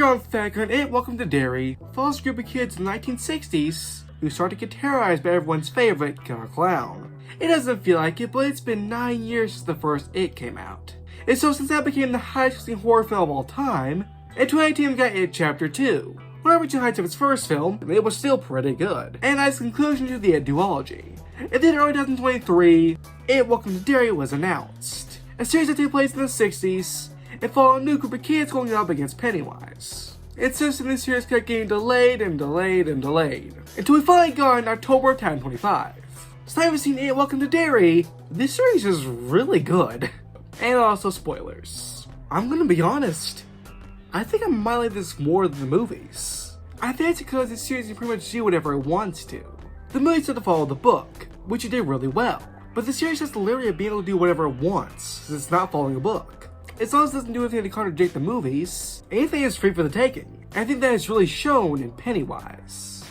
Background fact on It Welcome to Derry follows a group of kids in the 1960s who start to get terrorized by everyone's favorite killer clown. It doesn't feel like it, but it's been 9 years since the first It came out. And so since that became the highest-grossing horror film of all time, in 2018 we got It Chapter 2. Whenever reaching heights of its first film, it was still pretty good, and as a conclusion to the It duology. And then in early 2023, It Welcome to Derry was announced. A series that took place in the 60s, and followed a new group of kids going up against Pennywise. And since then, this series kept getting delayed, until we finally got in October of 2025. So I haven't seen It Welcome to Derry, this series is really good. And also spoilers. I'm gonna be honest, I think I might like this more than the movies. I think it's because this series can pretty much do whatever it wants to. The movies have to follow the book, which it did really well. But the series has the liberty of being able to do whatever it wants, since it's not following a book. As long as it doesn't do anything to contradict the movies, anything is free for the taking. I think that is really shown in Pennywise.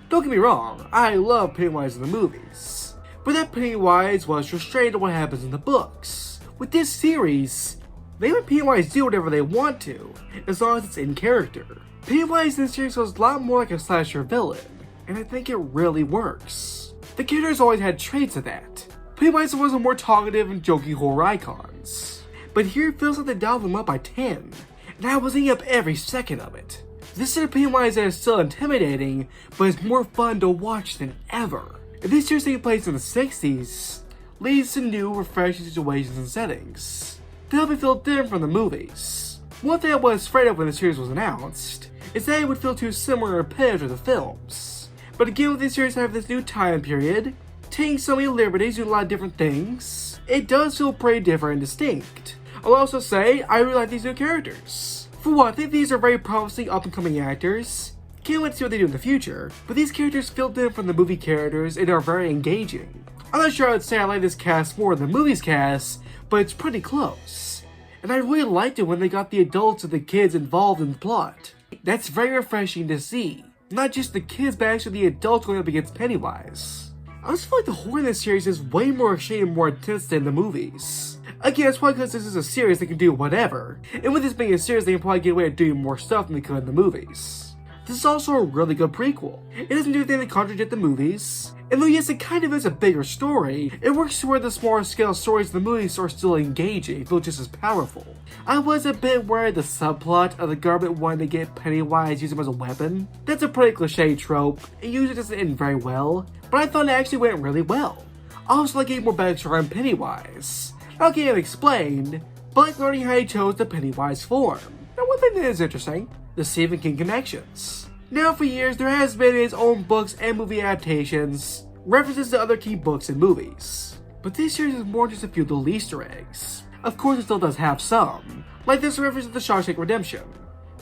Don't get me wrong, I love Pennywise in the movies. But that Pennywise was restrained to what happens in the books. With this series, they let Pennywise do whatever they want to, as long as it's in character. Pennywise in the series was a lot more like a slasher villain, and I think it really works. The characters always had traits of that. Pennywise was a more talkative and jokey horror icons. But here it feels like they dialed them up by 10, and I was eating up every second of it. This is a Pennywise that is still intimidating, but is more fun to watch than ever. And this series taking place in the 60s leads to new, refreshing situations and settings. They'll be feel different from the movies. One thing I was afraid of when the series was announced is that it would feel too similar and repetitive to the films. But again, with this series having this new time period, taking so many liberties, doing a lot of different things, it does feel pretty different and distinct. I'll also say, I really like these new characters. For one, I think these are very promising up-and-coming actors. Can't wait to see what they do in the future, but these characters feel different from the movie characters and are very engaging. I'm not sure I would say I like this cast more than the movie's cast, but it's pretty close. And I really liked it when they got the adults and the kids involved in the plot. That's very refreshing to see. Not just the kids, but actually the adults going up against Pennywise. I just feel like the horror in this series is way more extreme and more intense than the movies. Again, it's probably because this is a series that can do whatever, and with this being a series, they can probably get away with doing more stuff than they could in the movies. This is also a really good prequel. It doesn't do anything to contradict the movies, and though yes, it kind of is a bigger story, it works to where the smaller scale stories in the movies are still engaging and feel just as powerful. I was a bit worried the subplot of the government wanting to get Pennywise, use him as a weapon. That's a pretty cliche trope, and usually doesn't end very well, but I thought it actually went really well. I also like getting more backstory on Pennywise. Not getting it explained, but like learning how he chose the Pennywise form. Now one thing that is interesting, the Stephen King connections. Now for years there has been his own books and movie adaptations, references to other key books and movies. But this series is more just a few little Easter eggs. Of course it still does have some, like this reference to the Shawshank Redemption.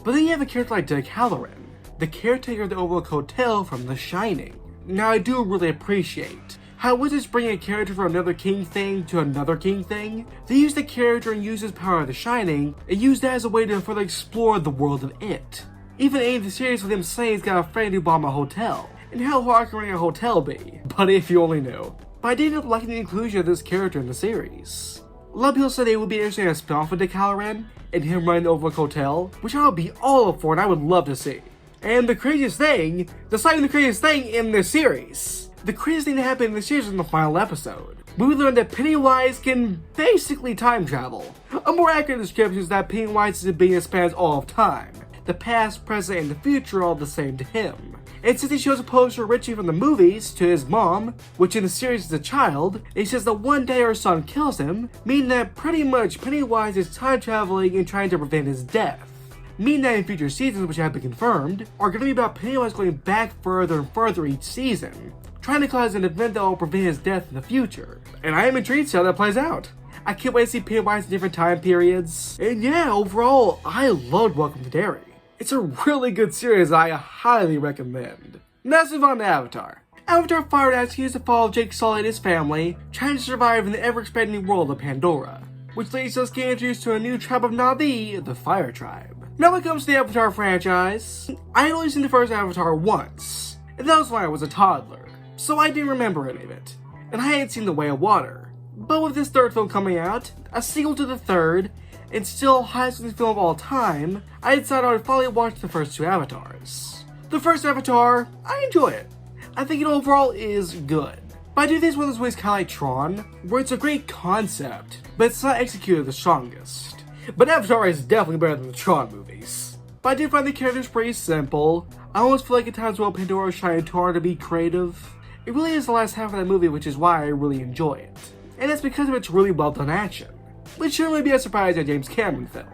But then you have a character like Dick Halloran, the caretaker of the Overlook Hotel from The Shining. Now I do really appreciate how wizards bring a character from another king thing to another king thing. They use the character and use his power of The Shining, and use that as a way to further explore the world of It. Even ending the series with him saying he's got a friend who bought him a hotel. And how hard can running a hotel be? But if you only knew. But I did end up liking the inclusion of this character in the series. A lot of people said it would be interesting to spin off of Dick Halloran and him running the Overlook Hotel, which I would be all up for and I would love to see. And the craziest thing, deciding the craziest thing in this series. The craziest thing that happened in the series was in the final episode. We learned that Pennywise can basically time travel. A more accurate description is that Pennywise is a being that spans all of time. The past, present, and the future are all the same to him. And since he shows a poster of Richie from the movies to his mom, which in the series is a child, and he says that one day her son kills him, meaning that pretty much Pennywise is time traveling and trying to prevent his death. Meaning that in future seasons, which have been confirmed, are going to be about Pennywise going back further and further each season, trying to cause an event that will prevent his death in the future. And I am intrigued to see how that plays out. I can't wait to see Pennywise in different time periods. And yeah, overall, I loved Welcome to Derry. It's a really good series I highly recommend. Now let's move on to Avatar. Avatar Fire and Ice continues to follow Jake Sully and his family, trying to survive in the ever-expanding world of Pandora, which leads us to get introduced to a new tribe of Na'vi, the Fire Tribe. Now when it comes to the Avatar franchise, I had only seen the first Avatar once, and that was when I was a toddler, so I didn't remember any of it. And I hadn't seen The Way of Water. But with this third film coming out, a sequel to the third, and still highest grossing film of all time, I decided I would finally watch the first two Avatars. The first Avatar, I enjoy it. I think it overall is good. But I do think it's one of those ways kind of like Tron, where it's a great concept, but it's not executed the strongest. But Avatar is definitely better than the Tron movies. But I did find the characters pretty simple. I almost feel like at times while Pandora is trying too hard to be creative. It really is the last half of that movie, which is why I really enjoy it. And that's because of its really well done action, which shouldn't really be a surprise at a James Cameron film.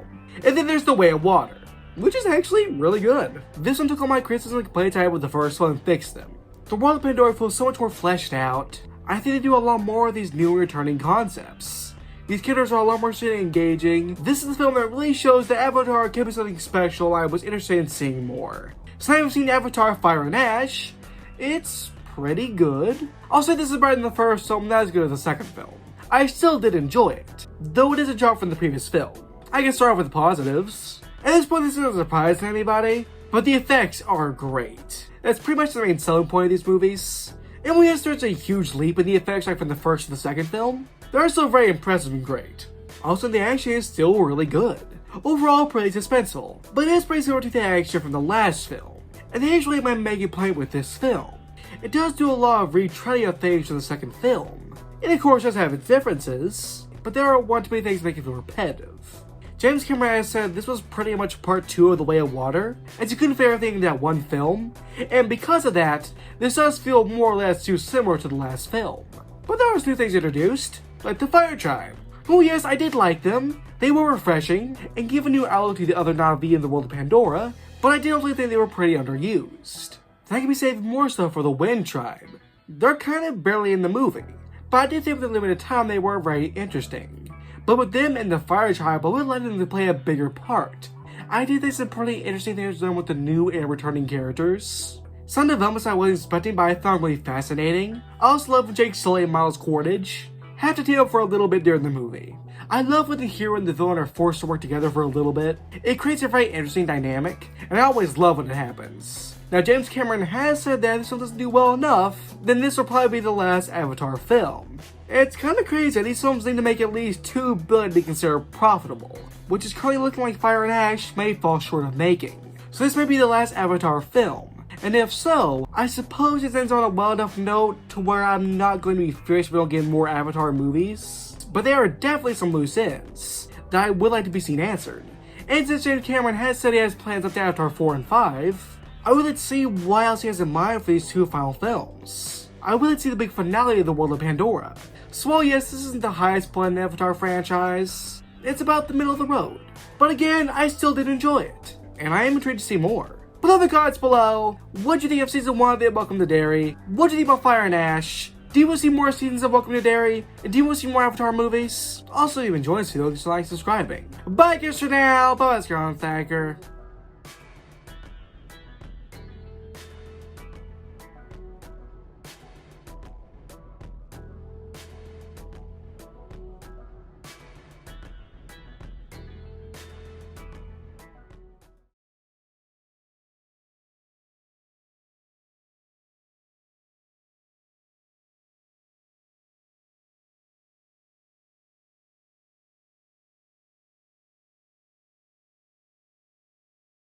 And then there's The Way of Water, which is actually really good. This one took all my criticisms and complaints I had with the first one and fixed them. The world of Pandora feels so much more fleshed out. I think they do a lot more of these new and returning concepts. These characters are a lot more engaging. This is the film that really shows that Avatar can be something special I was interested in seeing more. So now I've seen Avatar Fire and Ash. It's pretty good. I'll say this is better than the first film, not as good as the second film. I still did enjoy it, though it is a drop from the previous film. I can start off with the positives. At this point, this isn't a surprise to anybody, but the effects are great. That's pretty much the main selling point of these movies. And when there's a huge leap in the effects like from the first to the second film, they're still very impressive and great. Also, the action is still really good. Overall, pretty suspenseful, but it is pretty similar to the action from the last film. And that's actually my main complaint with this film. It does do a lot of retreading of things from the second film. And of course, does have its differences, but there are one too many things that make it feel repetitive. James Cameron has said this was pretty much part 2 of The Way of Water, as he couldn't fit everything in that one film, and because of that, this does feel more or less too similar to the last film. But there are new things introduced, like the Fire Tribe. Oh yes, I did like them. They were refreshing, and give a new outlook to the other Na'vi in the world of Pandora, but I did also think they were pretty underused. That can be saved more so for the Wind Tribe. They're kind of barely in the movie, but I did think with the limited time they were very interesting. But with them and the Fire Tribe, I would like them to play a bigger part. I did think some pretty interesting things done with the new and returning characters. Some developments I wasn't expecting, but I found really fascinating. I also love Jake Sully and Miles Quaritch have to team up for a little bit during the movie. I love when the hero and the villain are forced to work together for a little bit. It creates a very interesting dynamic, and I always love when it happens. Now, James Cameron has said that if this one doesn't do well enough, then this will probably be the last Avatar film. It's kinda crazy that these films need to make at least $2 billion to be considered profitable, which is currently looking like Fire and Ash may fall short of making. So this may be the last Avatar film, and if so, I suppose it ends on a well enough note to where I'm not going to be furious if we don't get more Avatar movies, but there are definitely some loose ends that I would like to be seen answered. And since James Cameron has said he has plans up to Avatar 4 and 5, I would like to see what else he has in mind for these two final films. I would like to see the big finale of the world of Pandora. So while yes, this isn't the highest point in the Avatar franchise, it's about the middle of the road. But again, I still did enjoy it, and I am intrigued to see more. Put in the comments below, what do you think of Season 1 of Welcome to Derry? What do you think about Fire and Ash? Do you want to see more seasons of Welcome to Derry? And do you want to see more Avatar movies? Also, if you enjoyed this video, just like subscribing. Bye guys for now, bye-bye, Thacker.